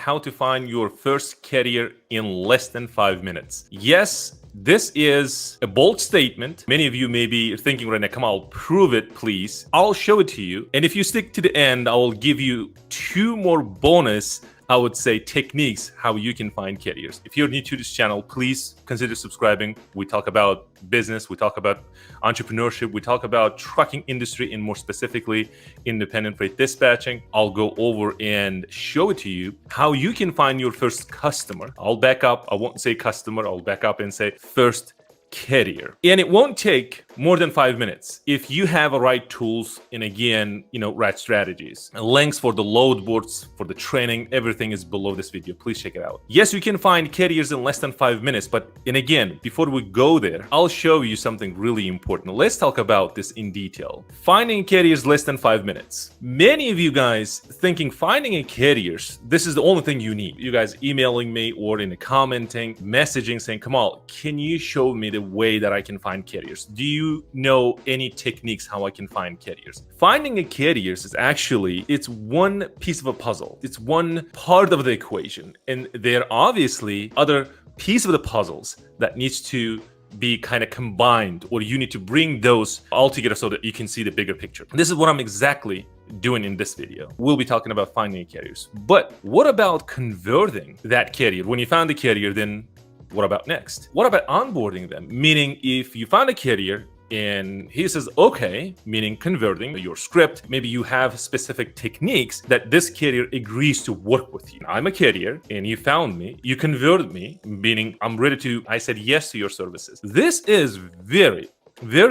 how to find your first carrier in less than 5 minutes. Yes, this is a bold statement. Many of you may be thinking right now, come on, prove it, please. I'll show it to you. And if you stick to the end, I will give you 2 more bonus, I would say, techniques how you can find carriers. If you're new to this channel, please consider subscribing. We talk about business, we talk about entrepreneurship, we talk about trucking industry, and more specifically, independent freight dispatching. I'll go over and show it to you how you can find your first customer. I'll back up, I won't say customer, I'll back up and say first carrier. And it won't take more than 5 minutes if you have the right tools and again, right strategies. And links for the load boards, for the training, everything is below this video. Please check it out. Yes, you can find carriers in less than 5 minutes, but and again, before we go there, I'll show you something really important. Let's talk about this in detail. Finding carriers less than 5 minutes. Many of you guys thinking finding a carriers, this is the only thing you need. You guys emailing me or in the commenting, messaging saying, Kamal, can you show me the way that I can find carriers? Do you know any techniques how I can find carriers? Finding a carriers is actually, it's one piece of a puzzle. It's one part of the equation. And there are obviously other pieces of the puzzles that needs to be kind of combined, or you need to bring those all together so that you can see the bigger picture. This is what I'm exactly doing in this video. We'll be talking about finding carriers. But what about converting that carrier? When you found the carrier, then what about next? What about onboarding them? Meaning if you found a carrier and he says, okay, meaning converting your script, maybe you have specific techniques that this carrier agrees to work with you. I'm a carrier and you found me, you converted me, meaning I said yes to your services. This is very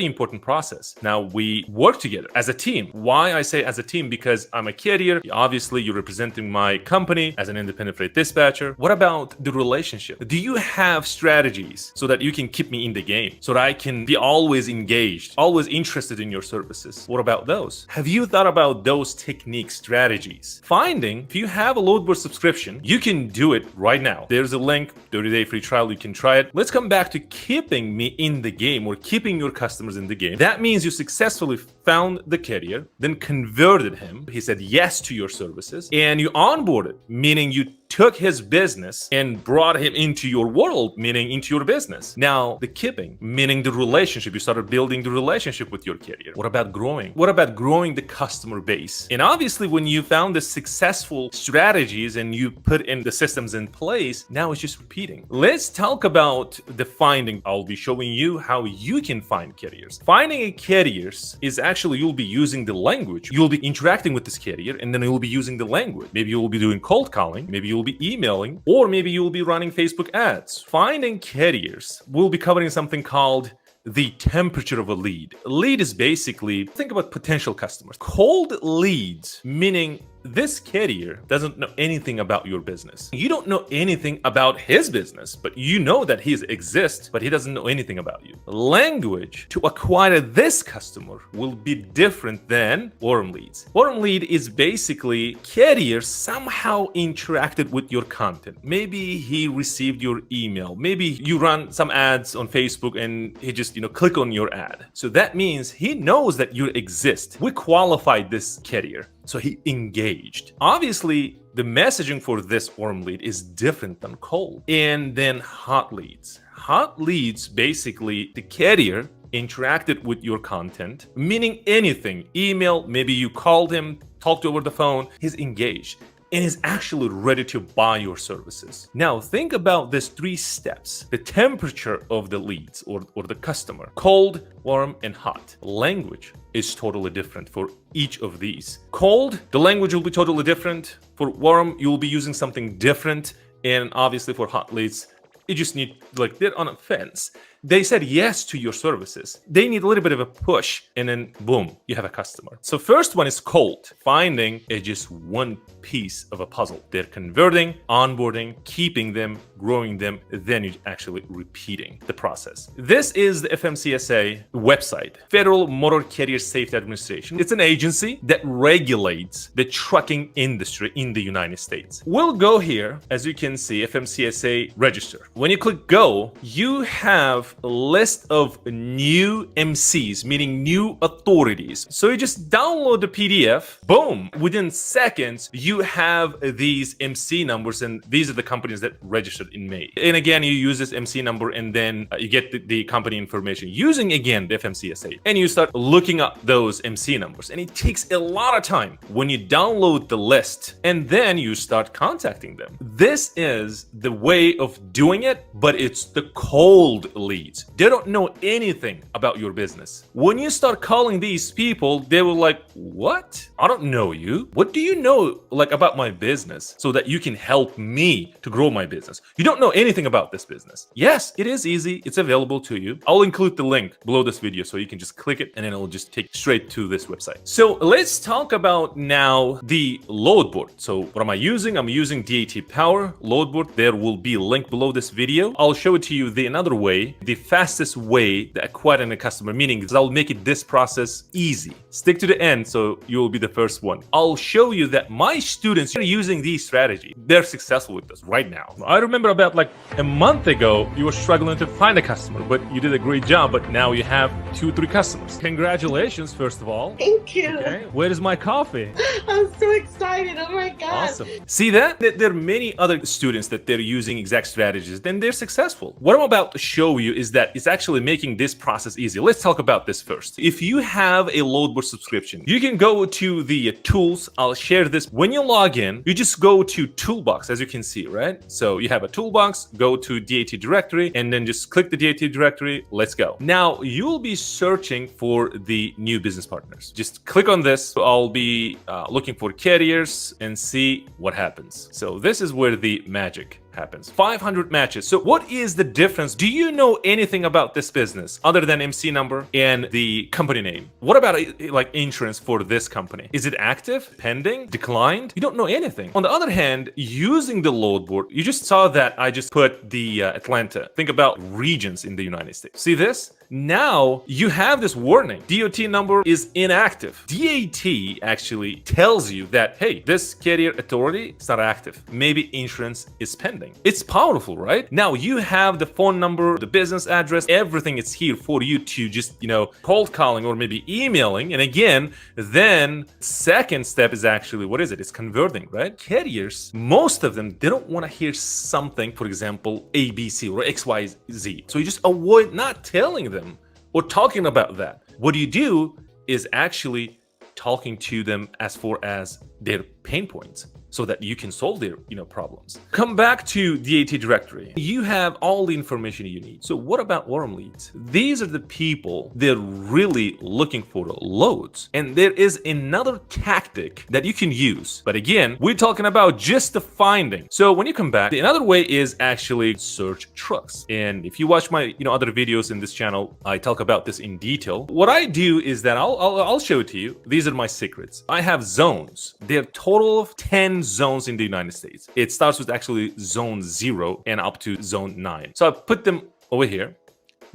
important process. Now we work together as a team. Why I say as a team? Because I'm a carrier. Obviously, you're representing my company as an independent freight dispatcher. What about the relationship? Do you have strategies so that you can keep me in the game? So that I can be always engaged, always interested in your services? What about those? Have you thought about those techniques, strategies? If you have a load board subscription, you can do it right now. There's a link, 30-day free trial, you can try it. Let's come back to keeping me in the game or keeping your customers in the game. That means you successfully found the carrier, then converted him. He said yes to your services, and you onboarded, meaning you took his business and brought him into your world, meaning into your business. Now, the keeping, meaning the relationship. You started building the relationship with your carrier. What about growing? What about growing the customer base? And obviously, when you found the successful strategies and you put in the systems in place, now it's just repeating. Let's talk about the finding. I'll be showing you how you can find carriers. Finding a carriers is actually, you'll be using the language. You'll be interacting with this carrier and then you'll be using the language. Maybe you'll be doing cold calling. Maybe you'll be emailing, or maybe you'll be running Facebook ads. Finding carriers, we'll be covering something called the temperature of a lead. A lead is basically, think about potential customers. Cold leads, meaning this carrier doesn't know anything about your business. You don't know anything about his business, but you know that he exists, but he doesn't know anything about you. Language to acquire this customer will be different than warm leads. Warm lead is basically carriers somehow interacted with your content. Maybe he received your email. Maybe you run some ads on Facebook and he just, click on your ad. So that means he knows that you exist. We qualified this carrier, so he engaged. Obviously, the messaging for this warm lead is different than cold. And then hot leads. Hot leads, basically, the carrier interacted with your content, meaning anything. Email, maybe you called him, talked over the phone, he's engaged and is actually ready to buy your services. Now, think about these 3 steps. The temperature of the leads or the customer. Cold, warm, and hot. Language is totally different for each of these. Cold, the language will be totally different. For warm, you'll be using something different. And obviously for hot leads, you just need, they're on a fence. They said yes to your services. They need a little bit of a push, and then boom, you have a customer. So first one is cold. Finding is just one piece of a puzzle. They're converting, onboarding, keeping them, growing them, then you're actually repeating the process. This is the FMCSA website, Federal Motor Carrier Safety Administration. It's an agency that regulates the trucking industry in the United States. We'll go here, as you can see, FMCSA register. When you click go, you have have a list of new MCs, meaning new authorities. So you just download the PDF, boom, within seconds, you have these MC numbers, and these are the companies that registered in May. And again, you use this MC number, and then you get the company information using, again, the FMCSA. And you start looking up those MC numbers, and it takes a lot of time when you download the list, and then you start contacting them. This is the way of doing it, but it's the cold leads. They don't know anything about your business. When you start calling these people, they will like, what? I don't know you. What do you know like about my business so that you can help me to grow my business? You don't know anything about this business. Yes, it is easy. It's available to you. I'll include the link below this video so you can just click it and then it'll just take straight to this website. So let's talk about now the load board. So what am I using? I'm using DAT Power Load Board. There will be a link below this video. I'll show it to you another way, the fastest way to acquiring a customer, meaning I'll make it this process easy. Stick to the end so you will be the first one. I'll show you that my students are using these strategies. They're successful with this right now. I remember about like a month ago, you were struggling to find a customer, but you did a great job. But now you have 2-3 customers. Congratulations, first of all. Thank you. Okay. Where is my coffee? I'm so excited. Oh my God. Awesome. See that? There are many other students that they're using exact strategies, then they're successful. What I'm about to show you is that it's actually making this process easy. Let's talk about this first. If you have a load board subscription, you can go to the tools. I'll share this. When you log in, you just go to toolbox, as you can see, right? So you have a toolbox, go to DAT directory, and then just click the DAT directory. Let's go. Now you'll be searching for the new business partners. Just click on this. I'll be looking for carriers and see what happens. So this is where the magic happens. 500 matches. So what is the difference? Do you know anything about this business other than MC number and the company name? What about like insurance for this company? Is it active, pending, declined? You don't know anything. On the other hand, using the load board, you just saw that I just put the Atlanta. Think about regions in the United States. See this? Now you have this warning. DOT number is inactive. DAT actually tells you that, hey, this carrier authority is not active. Maybe insurance is pending. It's powerful, right? Now you have the phone number, the business address, everything is here for you to just, cold calling or maybe emailing. And again, then second step is actually, what is it? It's converting, right? Carriers, most of them, they don't want to hear something, for example, ABC or XYZ. So you just avoid not telling them or talking about that. What you do is actually talking to them as far as their pain points so that you can solve their problems. Come back to DAT directory. You have all the information you need. So what about warm leads? These are the people they're really looking for loads. And there is another tactic that you can use. But again, we're talking about just the finding. So when you come back, another way is actually search trucks. And if you watch my other videos in this channel, I talk about this in detail. What I do is that I'll show it to you. These are my secrets. I have zones. There are total of 10 zones in the United States. It starts with actually zone 0 and up to zone 9. So I put them over here.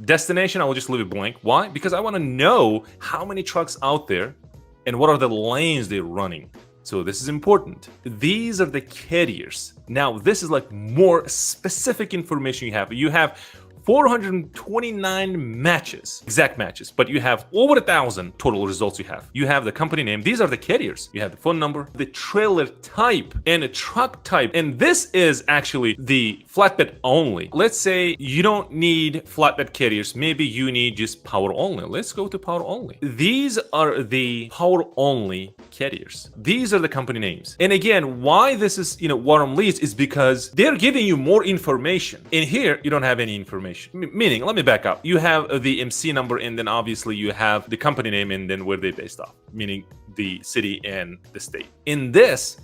Destination, I will just leave it blank. Why? Because I want to know how many trucks out there and what are the lanes they're running. So this is important. These are the carriers. Now this is like more specific information you have. You have 429 matches, exact matches, but you have over 1,000 total results you have. You have the company name. These are the carriers. You have the phone number, the trailer type, and a truck type. And this is actually the flatbed only. Let's say you don't need flatbed carriers. Maybe you need just power only. Let's go to power only. These are the power only carriers. These are the company names. And again, why this is, warm leads is because they're giving you more information. In here, you don't have any information. Meaning, let me back up. You have the MC number, and then obviously you have the company name, and then where they're based off, meaning the city and the state. In this,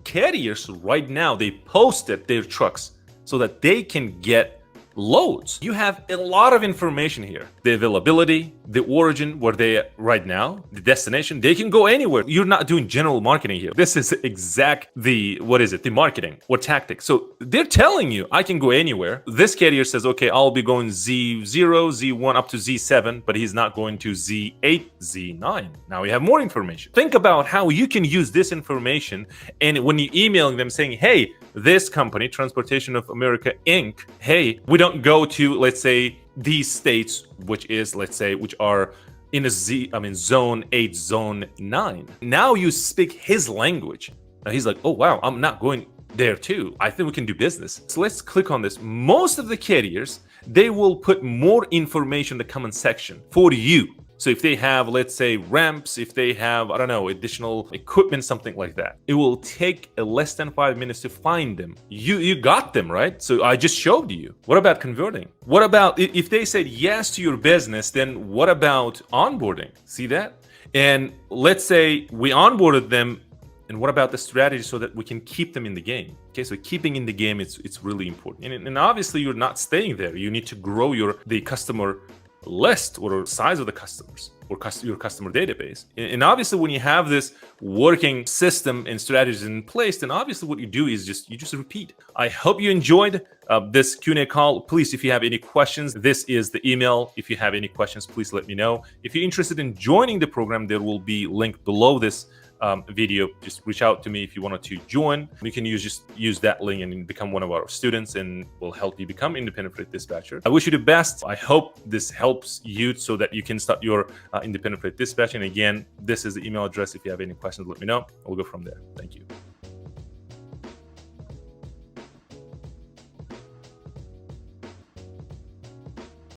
carriers right now, they posted their trucks so that they can get loads. You have a lot of information here. The availability, the origin, where they are right now, the destination, they can go anywhere. You're not doing general marketing here. This is the marketing or tactic. So they're telling you, I can go anywhere. This carrier says, okay, I'll be going Z0, Z1 up to Z7, but he's not going to Z8, Z9. Now we have more information. Think about how you can use this information, and when you're emailing them saying, hey, this company, Transportation of America Inc., hey, we don't go to, let's say, these states, which is, let's say, which are in zone 8, zone 9. Now you speak his language. Now he's like, oh wow, I'm not going there too. I think we can do business. So let's click on this. Most of the carriers, they will put more information in the comment section for you. So if they have, let's say, ramps, if they have, I don't know, additional equipment, something like that, it will take less than 5 minutes to find them. You got them, right? So I just showed you. What about converting? What about if they said yes to your business, then what about onboarding? See that? And let's say we onboarded them, and what about the strategy so that we can keep them in the game? Okay, so keeping in the game, it's really important. And obviously you're not staying there. You need to grow the customer list or size of the customers or your customer database. And obviously when you have this working system and strategies in place, then obviously what you do is you just repeat. I hope you enjoyed this Q&A call. Please, if you have any questions, this is the email. If you have any questions, please let me know. If you're interested in joining the program, there will be a link below this video. Just reach out to me if you wanted to join. You can use that link and become one of our students, and we'll help you become independent freight dispatcher. I wish you the best. I hope this helps you so that you can start your independent freight dispatching. Again, this is the email address. If you have any questions, let me know. We'll go from there. Thank you.